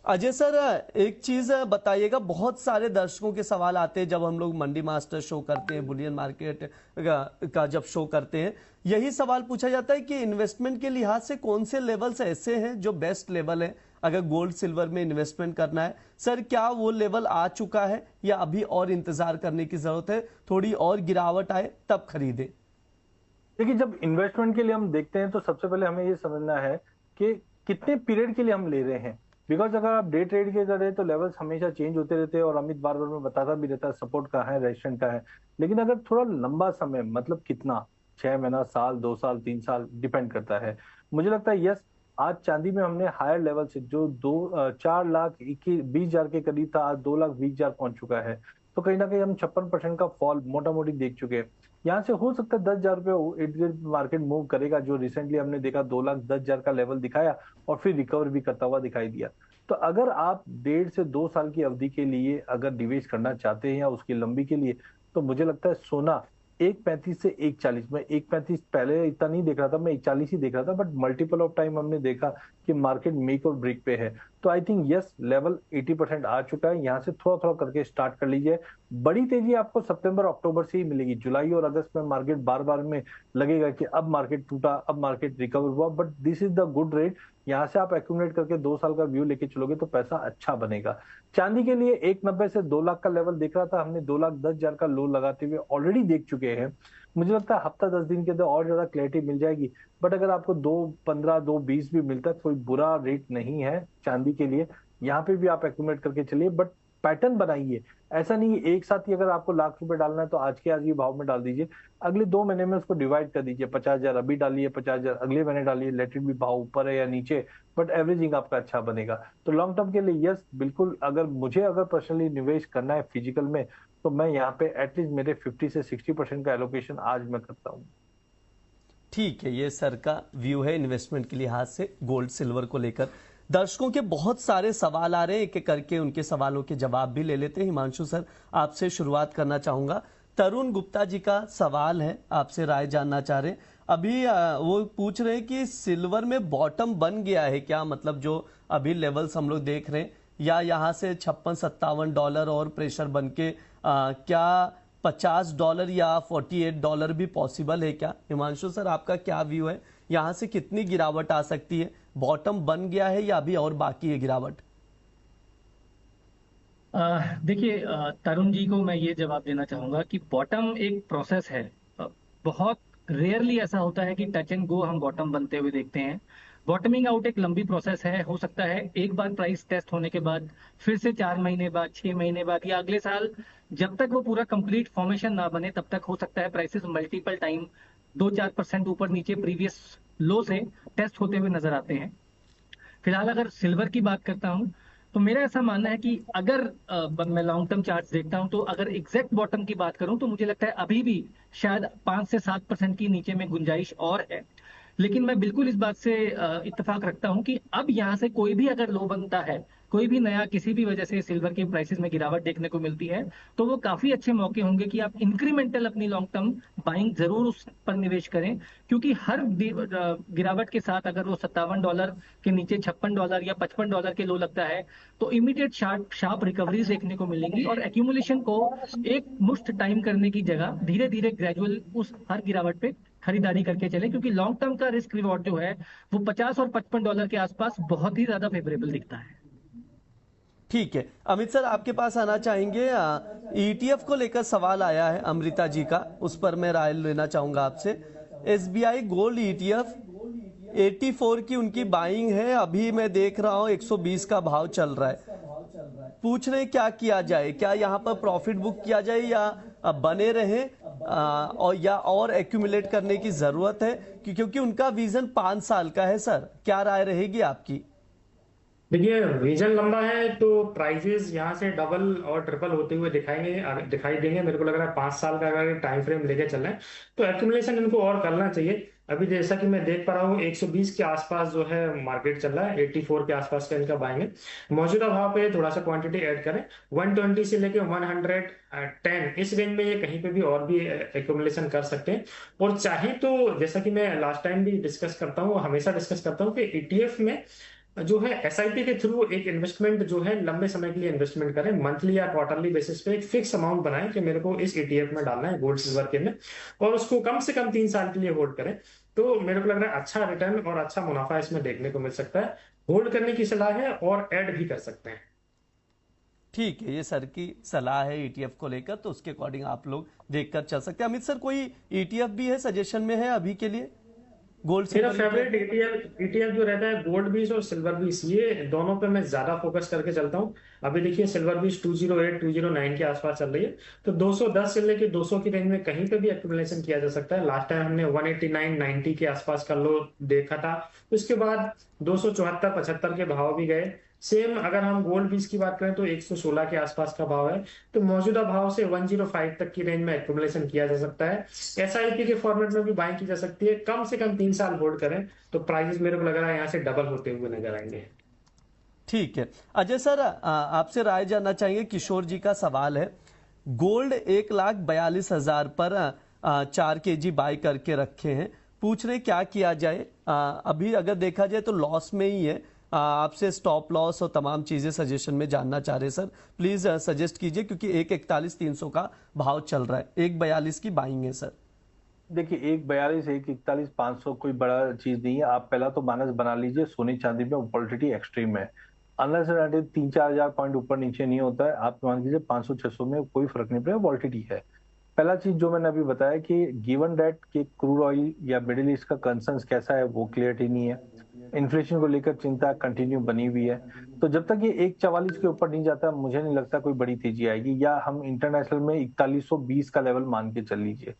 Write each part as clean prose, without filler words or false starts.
Ajay sir, एक चीज बताइएगा, बहुत सारे दर्शकों के सवाल आते हैं जब हम लोग मंडी मास्टर शो करते हैं, बुलियन मार्केट का जब शो करते हैं, यही सवाल पूछा जाता है कि इन्वेस्टमेंट के लिहाज से कौन से लेवल्स ऐसे हैं जो बेस्ट लेवल है अगर गोल्ड सिल्वर में इन्वेस्टमेंट करना है। सर, क्या वो लेवल आ चुका है या अभी और इंतजार करने की जरूरत है, थोड़ी और गिरावट आए तब खरीदे? देखिए, जब इन्वेस्टमेंट के लिए हम देखते हैं तो सबसे पहले हमें ये समझना है कि कितने पीरियड के लिए हम ले रहे हैं। बिकॉज अगर आप डे ट्रेड के कर रहे हैं तो लेवल्स हमेशा चेंज होते रहते हैं, और अमित बार बार में बताता भी रहता है सपोर्ट कहाँ है, रेजिस्टेंस कहाँ है। लेकिन अगर थोड़ा लंबा समय, मतलब कितना, 6 महीना, साल, 2 साल, 3 साल, डिपेंड करता है। मुझे लगता है यस, आज चांदी में हमने हायर लेवल से जो 4,21,20,000 के करीब था, आज 2,20,000 पहुंच चुका है। तो कहीं ना कहीं हम 56% का फॉल मोटा मोटी देख चुके हैं। यहाँ से हो सकता है 10,000 रुपये इर्द गिर्द मार्केट मूव करेगा, जो रिसेंटली हमने देखा 2,10,000 का लेवल दिखाया और फिर रिकवर भी करता हुआ दिखाई दिया। तो अगर आप 1.5 से 2 साल की अवधि के लिए अगर निवेश करना चाहते हैं या उसकी लंबी के लिए, तो मुझे लगता है सोना 1.35 से 1.40, मैं 1.35 पहले इतना नहीं देख रहा था, मैं 1.40 ही देख रहा था, बट मल्टीपल ऑफ टाइम हमने देखा कि मार्केट मेक और ब्रेक पे है। तो आई थिंक यस, लेवल 80% आ चुका है, यहाँ से थोड़ा थोड़ा करके स्टार्ट कर लीजिए। बड़ी तेजी आपको सितंबर अक्टूबर से ही मिलेगी। जुलाई और अगस्त में मार्केट बार बार में लगेगा कि अब मार्केट टूटा, अब मार्केट रिकवर हुआ, but this is the good rate. यहाँ से आप एक्यूमुलेट करके 2 साल का व्यू लेके चलोगे तो पैसा अच्छा बनेगा। चांदी के लिए 1.90 से 2 लाख का लेवल दिख रहा था, हमने 2,10,000 का लो लगाते हुए ऑलरेडी देख चुके हैं। मुझे लगता है हफ्ता 10 दिन के अंदर और ज्यादा क्लैरिटी मिल जाएगी। बट अगर आपको 2.15, 2.20 भी मिलता है, कोई बुरा रेट नहीं है चांदी के लिए। यहाँ पे भी आप एक्यूमुलेट करके चलिए, बट पैटर्न बनाइए। ऐसा नहीं है एक साथ ही अगर आपको लाख रुपए डालना है तो आज के आज ही भाव में डाल दीजिए। अगले 2 महीने में उसको डिवाइड कर दीजिए, 50,000 अभी डालिए, 50,000 अगले महीने डालिए, लेट इट भी भाव ऊपर है या नीचे, बट एवरेजिंग आपका अच्छा बनेगा। तो लॉन्ग टर्म के लिए यस बिल्कुल, अगर पर्सनली निवेश करना है फिजिकल में, तो मैं यहाँ पे एटलीस्ट मेरे 50 से 60% का एलोकेशन आज मैं करता हूँ। ठीक है, ये सर का व्यू है इन्वेस्टमेंट के लिहाज से गोल्ड सिल्वर को लेकर। दर्शकों के बहुत सारे सवाल आ रहे हैं, एक एक करके उनके सवालों के जवाब भी ले लेते हैं। हिमांशु सर, आपसे शुरुआत करना चाहूंगा। तरुण गुप्ता जी का सवाल है, आपसे राय जानना चाह रहे हैं। अभी वो पूछ रहे हैं कि सिल्वर में बॉटम बन गया है क्या, मतलब जो अभी लेवल्स हम लोग देख रहे हैं, या यहाँ से 56-57 डॉलर और प्रेशर बन के क्या $50 या $48 भी पॉसिबल है क्या? हिमांशु सर, आपका क्या व्यू है, यहाँ से कितनी गिरावट आ सकती है? बॉटम बन गया है या अभी और बाकी है गिरावट? देखिए, तरुण जी को मैं ये जवाब देना चाहूंगा कि बॉटम एक प्रोसेस है। बहुत रेयरली ऐसा होता है कि टच एंड गो हम बॉटम बनते हुए देखते हैं। बॉटमिंग आउट एक लंबी प्रोसेस है। हो सकता है एक बार प्राइस टेस्ट होने के बाद फिर से 4 महीने बाद, 6 महीने बाद, या अगले साल, जब तक वो पूरा कंप्लीट फॉर्मेशन ना बने तब तक हो सकता है प्राइसेस मल्टीपल टाइम 2-4% ऊपर नीचे प्रीवियस लो से टेस्ट होते हुए नजर आते हैं। फिलहाल अगर सिल्वर की बात करता हूं, तो मेरा ऐसा मानना है कि अगर मैं लॉन्ग टर्म चार्ट देखता हूं, तो अगर एग्जैक्ट बॉटम की बात करूं तो मुझे लगता है अभी भी शायद 5 से 7% की नीचे में गुंजाइश और है। लेकिन मैं बिल्कुल इस बात से इत्तेफाक रखता हूं कि अब यहां से कोई भी अगर लो बनता है, कोई भी नया किसी भी वजह से सिल्वर के प्राइसेस में गिरावट देखने को मिलती है, तो वो काफी अच्छे मौके होंगे कि आप इंक्रीमेंटल अपनी लॉन्ग टर्म बाइंग जरूर उस पर निवेश करें। क्योंकि हर गिरावट के साथ अगर वो $57 के नीचे $56 या $55 के लो लगता है, तो इमीडिएट शार्प शार्प रिकवरीज देखने को मिलेंगी, और एक्यूमुलेशन को एक मुश्त टाइम करने की जगह धीरे धीरे ग्रेजुअल उस हर गिरावट पे खरीदारी करके चले, क्योंकि लॉन्ग टर्म का रिस्क रिवॉर्ड जो है वो $50 और $55 के आसपास बहुत ही ज्यादा फेवरेबल दिखता है। ठीक है, अमित सर आपके पास आना चाहेंगे। ईटीएफ को लेकर सवाल आया है अमृता जी का, उस पर मैं राय लेना चाहूंगा आपसे। एसबीआई गोल्ड ईटीएफ 84 की उनकी बाइंग है, अभी मैं देख रहा हूं 120 का भाव चल रहा है। पूछ रहे क्या किया जाए, क्या यहाँ पर प्रॉफिट बुक किया जाए या बने रहे, और या और एक्यूमुलेट करने की जरूरत है, क्योंकि उनका विजन 5 साल का है। सर, क्या राय रहेगी आपकी? देखिए, विजन लंबा है तो प्राइजेस यहाँ से डबल और ट्रिपल होते हुए दिखाई देंगे। मेरे को लग रहा है 5 साल का अगर टाइम फ्रेम लेके चल रहे हैं तो एक्यूमुलेशन इनको और करना चाहिए। अभी जैसा कि मैं देख पा रहा हूँ 120 के आसपास जो है मार्केट चल रहा है, 84 के आसपास का इनका बाइंग है। मौजूदा भाव पे थोड़ा सा क्वांटिटी ऐड करें, 120 से लेके 110 इस रेंज में ये कहीं पे भी और भी एक्यूमुलेशन कर सकते हैं। और चाहे तो जैसा कि मैं लास्ट टाइम भी डिस्कस करता हूँ, हमेशा डिस्कस करता हूँ कि ईटीएफ में जो है एसआईपी के थ्रू एक इन्वेस्टमेंट जो है लंबे समय के लिए इन्वेस्टमेंट करें, मंथली या क्वार्टरली बेसिस पे एक फिक्स अमाउंट बनाएं कि मेरे को इस ईटीएफ में डालना है गोल्ड सिल्वर के में, और उसको कम से कम 3 साल के लिए होल्ड करें। तो मेरे को लग रहा है अच्छा रिटर्न और अच्छा मुनाफा इसमें देखने को मिल सकता है। होल्ड करने की सलाह है और ऐड भी कर सकते हैं। ठीक है, ये सर की सलाह है ईटीएफ को लेकर, तो उसके अकॉर्डिंग आप लोग देखकर चल सकते हैं। अमित सर, कोई ईटीएफ भी है सजेशन में है अभी के लिए गोल्ड मेरा सिल्वर फेवरेट ईटीएफ जो रहता है गोल्ड बीस और सिल्वर बीस, ये दोनों पे मैं ज्यादा फोकस करके चलता हूँ। अभी देखिए सिल्वर बीस 208 209 के आसपास चल रही है, तो 210 से लेके 200 की रेंज में कहीं पे भी एक्यूमुलेशन किया जा सकता है। लास्ट टाइम हमने 189 90 के आसपास का लो देखा था, उसके बाद 274 75 के भाव भी गए। सेम अगर हम गोल्ड बीस की बात करें तो 116 के आसपास का भाव है, तो मौजूदा भाव से 105 तक की रेंज में एक्यूमुलेशन किया जा सकता है। एसआईपी के फॉर्मेट में भी बाइंग की जा सकती है, कम से कम 3 साल होल्ड करें तो प्राइसेस मेरे को लग रहा है यहाँ से डबल होते हुए नजर आएंगे। ठीक है। अजय सर, आपसे राय जानना चाहेंगे। किशोर जी का सवाल है, गोल्ड 1,42,000 पर 4 kg बाय करके रखे हैं, पूछ रहे क्या किया जाए। अभी अगर देखा जाए तो लॉस में ही है। आपसे स्टॉप लॉस और तमाम चीजें सजेशन में जानना चाह रहे सर, प्लीज सजेस्ट कीजिए, क्योंकि 1,41,300 का भाव चल रहा है, 1,42 की बाइंग है सर। देखिए 1,42 1,41,500 कोई बड़ा चीज नहीं है। आप पहला तो माइनस बना लीजिए, सोने चांदी में वॉलेटिलिटी एक्सट्रीम है। अनलेस एंड 3-4 हजार पॉइंट ऊपर नीचे नहीं होता है, आप मान लीजिए 500-600 में कोई फर्क नहीं पड़ेगा, वॉलेटिलिटी है। पहला चीज जो मैंने अभी बताया कि गिवन डेट के क्रूड ऑयल या मिडिल ईस्ट का कंसर्न कैसा है वो क्लियरिटी नहीं है। इन्फ्लेशन को लेकर चिंता कंटिन्यू बनी हुई है। तो जब तक ये 1,44 के ऊपर नहीं जाता, मुझे नहीं लगता कोई बड़ी तेजी आएगी, या हम इंटरनेशनल में 4120 का लेवल मान के चल लीजिए।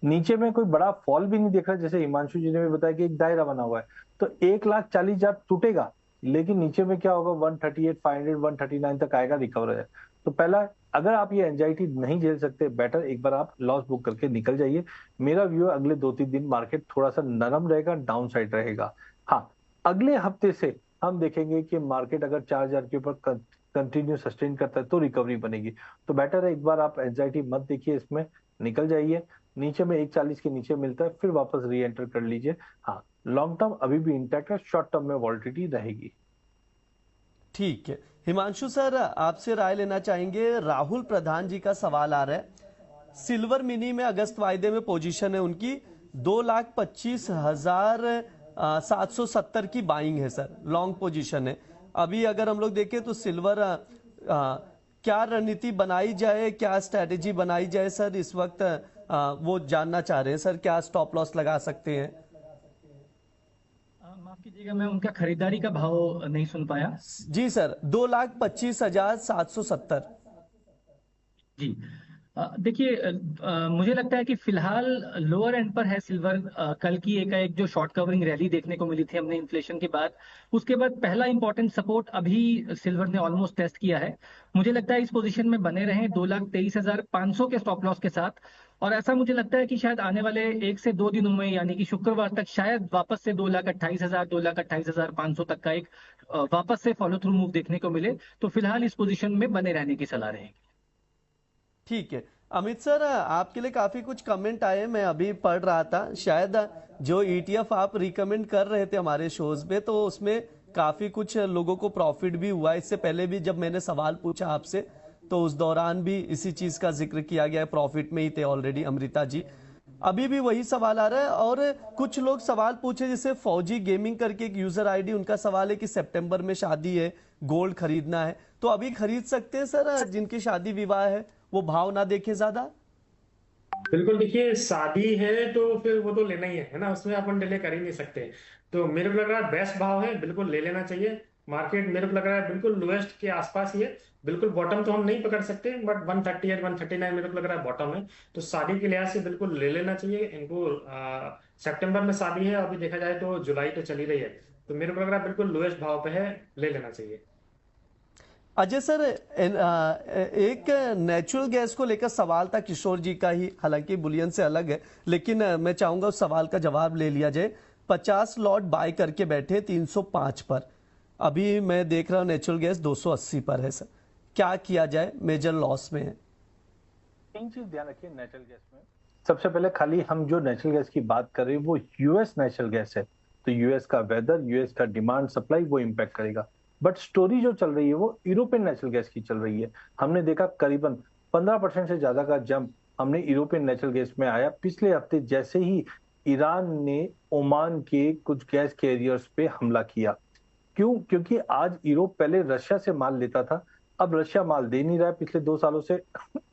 नीचे में कोई बड़ा फॉल भी नहीं दिख रहा, जैसे हिमांशु जी ने भी बताया कि एक दायरा बना हुआ है, तो 1,40,000 टूटेगा, लेकिन नीचे में क्या होगा, 138,500 139 तक आएगा, रिकवर है। तो पहला, अगर आप ये एंजाइटी नहीं झेल सकते, बेटर एक बार आप लॉस बुक करके निकल जाइए। मेरा व्यू है अगले 2-3 दिन मार्केट थोड़ा सा नरम रहेगा, डाउन साइड रहेगा। हाँ, अगले हफ्ते से हम देखेंगे कि मार्केट अगर 4,000 के ऊपर कंटिन्यू सस्टेन करता है तो रिकवरी बनेगी। तो बेटर है एक बार आप एंजाइटी मत देखिए, इसमें निकल जाइए। नीचे में 1,40 के नीचे मिलता है, फिर वापस री एंटर कर लीजिए। हाँ, लॉन्ग टर्म अभी भी इंटैक्ट है, शॉर्ट टर्म में वॉलेटिलिटी रहेगी। ठीक है। हिमांशु सर, आपसे राय लेना चाहेंगे। राहुल प्रधान जी का सवाल आ रहा है, सिल्वर मिनी में अगस्त वायदे में पोजीशन है उनकी, 2,25,770 की बाइंग है सर, लॉन्ग पोजीशन है। अभी अगर हम लोग देखें तो सिल्वर क्या रणनीति बनाई जाए, क्या स्ट्रेटेजी बनाई जाए सर इस वक्त, वो जानना चाह रहे हैं सर, क्या स्टॉप लॉस लगा सकते हैं। माफ कीजिएगा, मैं उनका खरीदारी का भाव नहीं सुन पाया। जी सर, 2,25,770। जी, देखिए, मुझे लगता है कि फिलहाल लोअर एंड पर है सिल्वर। कल की एकाएक जो शॉर्ट कवरिंग रैली देखने को मिली थी हमने इन्फ्लेशन के बाद, उसके बाद पहला इंपॉर्टेंट सपोर्ट अभी सिल्वर ने ऑलमोस्ट टेस्ट किया है। मुझे लगता है इस पोजीशन में बने रहें 2,23,500 के स्टॉप लॉस के साथ, और ऐसा मुझे लगता है कि शायद आने वाले 1 से 2 दिनों में, यानी कि शुक्रवार तक, शायद वापस से 2,28,000 2,28,500 तक का एक वापस से फॉलो थ्रू मूव देखने को मिले। तो फिलहाल इस पोजीशन में बने रहने की सलाह रहेगी। ठीक है। अमित सर, आपके लिए काफी कुछ कमेंट आए, मैं अभी पढ़ रहा था। शायद जो ईटीएफ आप रिकमेंड कर रहे थे हमारे शोज में, तो उसमें काफी कुछ लोगों को प्रॉफिट भी हुआ। इससे पहले भी जब मैंने सवाल पूछा आपसे, तो उस दौरान भी इसी चीज का जिक्र किया गया है, प्रॉफिट में ही थे ऑलरेडी अमृता जी। अभी भी वही सवाल आ रहा है, और कुछ लोग सवाल पूछे, जैसे फौजी गेमिंग करके एक यूजर आईडी, उनका सवाल है कि सितंबर में शादी है, गोल्ड खरीदना है, तो अभी खरीद सकते हैं सर जिनकी शादी विवाह है, वो भाव ना देखे ज्यादा। बिल्कुल, देखिए शादी है तो फिर वो तो लेना ही है ना, उसमें अपन डिले कर ही नहीं सकते। तो मेरे को लग रहा है बेस्ट भाव है, बिल्कुल ले लेना चाहिए। मार्केट मेरे को लग रहा है बिल्कुल लोएस्ट के आसपास ही है। बिल्कुल बॉटम तो हम नहीं पकड़ सकते, बट 138 139 मेरे को लग रहा है बॉटम है। तो शादी के लिहाज से बिल्कुल ले लेना चाहिए इनको। सितंबर में शादी है, अभी देखा जाए तो जुलाई तो चली रही है, तो मेरे को लग रहा है बिल्कुल लोएस्ट भाव पे है, ले लेना चाहिए। अजय सर, एक नेचुरल गैस को लेकर सवाल था किशोर जी का ही, हालांकि बुलियन से अलग है, लेकिन मैं चाहूंगा उस सवाल का जवाब ले लिया जाए। 50 लॉट बाय करके बैठे 305 पर, अभी मैं देख रहा हूं नेचुरल गैस 280 पर है सर, क्या किया जाए, मेजर लॉस में है। 3 चीज ध्यान रखिए नेचुरल गैस में। सबसे पहले खाली हम जो नेचुरल गैस की बात कर रहे हैं वो यूएस नेचुरल गैस है, तो यूएस का वेदर, यूएस का डिमांड सप्लाई वो इम्पैक्ट करेगा। बट स्टोरी जो चल रही है वो यूरोपियन नेचुरल गैस की चल रही है। हमने देखा करीबन 15% से ज्यादा का जंप हमने यूरोपियन नेचुरल गैस में आया पिछले हफ्ते, जैसे ही ईरान ने ओमान के कुछ गैस कैरियर्स पे हमला किया। क्यों? क्योंकि आज यूरोप पहले रशिया से माल लेता था, अब रशिया माल दे नहीं रहा है पिछले 2 सालों से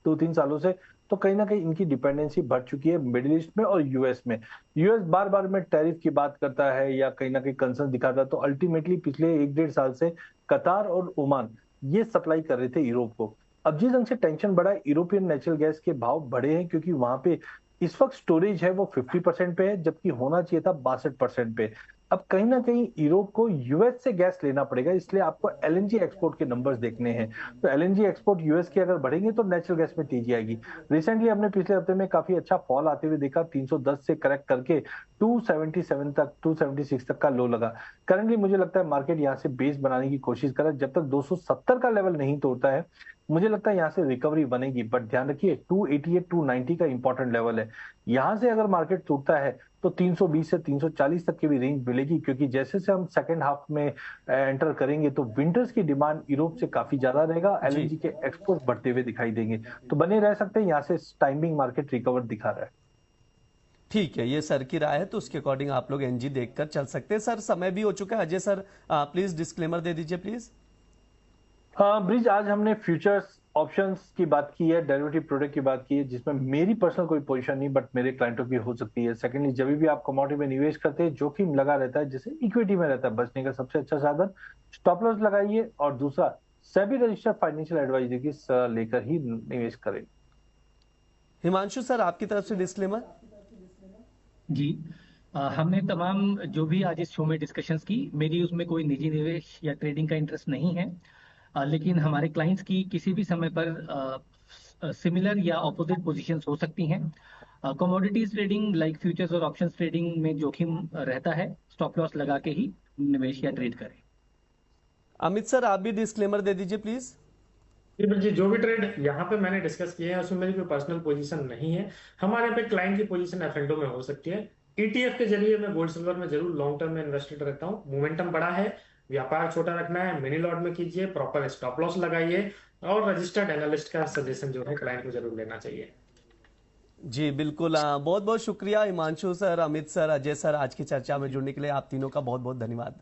2-3 सालों से। तो कहीं ना कहीं इनकी डिपेंडेंसी बढ़ चुकी है मिडिल ईस्ट में और यूएस में। यूएस बार बार में टैरिफ की बात करता है या कहीं ना कहीं कंसर्न दिखाता है, तो अल्टीमेटली पिछले 1-1.5 साल से कतार और ओमान ये सप्लाई कर रहे थे यूरोप को। अब जिस ढंग से टेंशन बढ़ा है, यूरोपियन नेचुरल गैस के भाव बढ़े हैं क्योंकि वहां पे इस वक्त स्टोरेज है वो 50% पे है, जबकि होना चाहिए था 62% पे। अब कहीं ना कहीं यूरोप को यूएस से गैस लेना पड़ेगा, इसलिए आपको एलएनजी एक्सपोर्ट के नंबर्स देखने हैं। तो एलएनजी एक्सपोर्ट यूएस के अगर बढ़ेंगे तो नेचुरल गैस में तेजी आएगी। रिसेंटली हमने पिछले हफ्ते में काफी अच्छा फॉल आते हुए देखा, 310 से करेक्ट करके 277 तक 276 तक का लो लगा। करंटली मुझे लगता है मार्केट यहाँ से बेस बनाने की कोशिश कर रहा है। जब तक 270 का लेवल नहीं तोड़ता है मुझे लगता है यहाँ से रिकवरी बनेगी। बट ध्यान रखिए 288 290 का इंपॉर्टेंट लेवल है। यहाँ से अगर मार्केट टूटता है तो 320 से 340 तक की भी रेंज मिलेगी, क्योंकि जैसे से हम सेकंड हाफ में एंटर करेंगे तो विंटर्स की डिमांड यूरोप से काफी ज्यादा रहेगा, एलएनजी के एक्सपोर्ट बढ़ते हुए दिखाई देंगे। तो बने रह सकते हैं, यहाँ से टाइमिंग मार्केट रिकवर दिखा रहा है। ठीक है, ये सर की राय है, तो उसके अकॉर्डिंग आप लोग एनजी देखकर चल सकते हैं। सर समय भी हो चुका है, अजय सर प्लीज डिस्क्लेमर दे दीजिए प्लीज। हाँ ब्रिज, आज हमने फ्यूचर्स ऑप्शंस की बात की है, डेरिवेटिव प्रोडक्ट की बात की है, जिसमें मेरी पर्सनल कोई पोजीशन नहीं, बट मेरे क्लाइंटों की हो सकती है। सेकेंडली, जब भी आप कमोडिटी में निवेश करते हैं जोखिम लगा रहता है, जैसे इक्विटी में रहता है, बचने का सबसे अच्छा साधन स्टॉप लॉस लगाइए, और दूसरा सेबी रजिस्टर्ड फाइनेंशियल एडवाइजरी की सलाह लेकर ही निवेश करें। हिमांशु सर आपकी तरफ से डिस्क्लेमर। जी, हमने तमाम जो भी आज इस शो में डिस्कशंस की, मेरी उसमें कोई निजी निवेश या ट्रेडिंग का इंटरेस्ट नहीं है। लेकिन हमारे क्लाइंट्स की किसी भी समय पर सिमिलर या ऑपोजिट पोजीशंस हो सकती हैं। कमोडिटीज ट्रेडिंग लाइक फ्यूचर्स और ऑप्शंस ट्रेडिंग में जोखिम रहता है, स्टॉप लॉस लगा के ही निवेश या ट्रेड करें। अमित सर आप भी डिस्क्लेमर दे दीजिए प्लीज। जी, जो भी ट्रेड यहाँ पे मैंने डिस्कस किए हैं उसमें मेरी कोई पर्सनल पोजीशन नहीं है। हमारे पे क्लाइंट की पोजीशन एफएनडो में हो सकती है। ईटीएफ के जरिए मैं गोल्ड सिल्वर में जरूर लॉन्ग टर्म में इन्वेस्टेड रहता हूँ। मोमेंटम बड़ा है, व्यापार छोटा रखना है, मिनी लॉट में कीजिए, प्रॉपर स्टॉप लॉस लगाइए, और रजिस्टर्ड एनालिस्ट का सजेशन जो है क्लाइंट को जरूर लेना चाहिए। जी बिल्कुल, बहुत बहुत शुक्रिया Himanshu sir, Amit sir, Ajay sir, आज की चर्चा में जुड़ने के लिए आप तीनों का बहुत बहुत धन्यवाद।